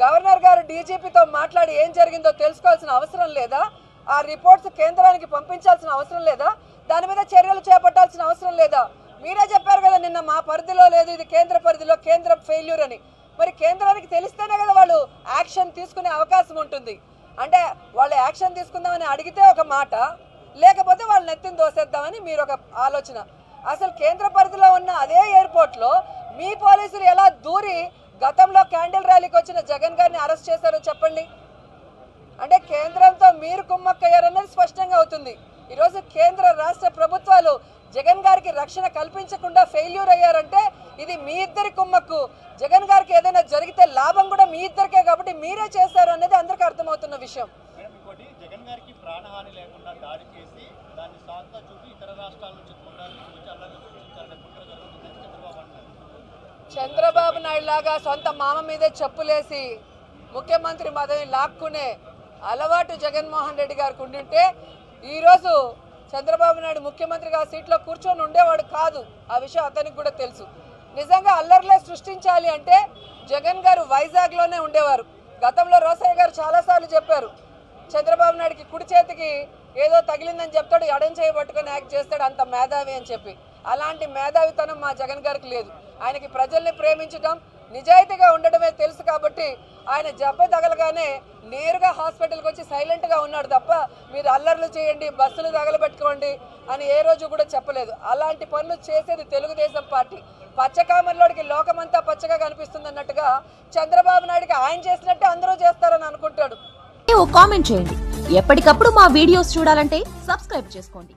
Governor గారు డీజీపీతో మాట్లాడి ఏం జరిగిందో తెలుసుకోవాల్సిన అవసరం లేదా? ఆ రిపోర్ట్స్ కేంద్రానికి పంపించాల్సిన అవసరం లేదా? దాని మీద చర్యలు చేపట్టాల్సిన అవసరం లేదా? మీరే చెప్పారు కదా నిన్న, మా పరిధిలో లేదు, ఇది కేంద్ర పరిధిలో, కేంద్రం ఫెయిల్యూర్ అని. మరి కేంద్రానికి తెలిస్తేనే కదా వాళ్ళు యాక్షన్ తీసుకునే అవకాశం ఉంటుంది. అంటే వాళ్ళు యాక్షన్ తీసుకుందామని అడిగితే ఒక మాట, లేకపోతే వాళ్ళని ఎత్తిని దోసేద్దామని మీరు ఒక ఆలోచన. అసలు కేంద్ర పరిధిలో ఉన్న అదే ఎయిర్పోర్ట్లో మీ పోలీసులు ఎలా దూరి గతంలో క్యాండిల్ ర్యాలీకి వచ్చిన జగన్ గారిని అరెస్ట్ చేశారో చెప్పండి. అంటే కేంద్రంతో మీరు కుమ్మక్కయ్యారన్నది స్పష్టంగా అవుతుంది. ఈరోజు కేంద్ర రాష్ట్ర ప్రభుత్వాలు జగన్ గారికి రక్షణ కల్పించకుండా ఫెయిల్యూర్ అయ్యారంటే ఇది మీ ఇద్దరి కుమ్మక్కు. జగన్ గారికి ఏదైనా జరిగితే లాభం కూడా మీ ఇద్దరికే, కాబట్టి మీరే చేశారు అనేది అందరికీ అర్థమవుతున్న విషయం. జగన్ గారికి ప్రాణహాని లేకుండా దాడి చేసి దాన్ని సాకుగా చూపి ఇతర రాష్ట్రాల నుంచి చంద్రబాబు నాయుడు లాగా సొంత మామ మీదే చెప్పులేసి ముఖ్యమంత్రి పదవి లాక్కునే అలవాటు జగన్మోహన్ రెడ్డి గారికి ఉండింటే ఈరోజు చంద్రబాబు నాయుడు ముఖ్యమంత్రిగా సీట్లో కూర్చొని ఉండేవాడు కాదు. ఆ విషయం అతనికి కూడా తెలుసు. నిజంగా అల్లర్లే సృష్టించాలి అంటే జగన్ గారు వైజాగ్లోనే ఉండేవారు. గతంలో రోసయ్య గారు చాలాసార్లు చెప్పారు, చంద్రబాబు నాయుడికి కుడి చేతికి ఏదో తగిలిందని చెప్తాడు, ఎడం చేయి పట్టుకొని యాక్ట్ చేస్తాడు, అంత మేధావి అని చెప్పి. అలాంటి మేధావితనం మా జగన్ గారికి లేదు. ఆయనకి ప్రజల్ని ప్రేమించడం, నిజాయితీగా ఉండడమే తెలుసు. కాబట్టి ఆయన జబ్బ తగలగానే నేరుగా హాస్పిటల్కి వచ్చి సైలెంట్గా ఉన్నాడు తప్ప మీరు అల్లర్లు చేయండి, బస్సులు తగలబెట్టుకోండి అని ఏ రోజు కూడా చెప్పలేదు. అలాంటి పనులు చేసేది తెలుగుదేశం పార్టీ. పచ్చకామర్లోడికి లోకమంతా పచ్చగా కనిపిస్తుంది అన్నట్టుగా చంద్రబాబు నాయుడికి ఆయన చేసినట్టే అందరూ చేస్తారని అనుకుంటాడు. కామెంట్ చేయండి. ఎప్పటికప్పుడు మా వీడియోస్ చూడాలంటే సబ్స్క్రైబ్ చేసుకోండి.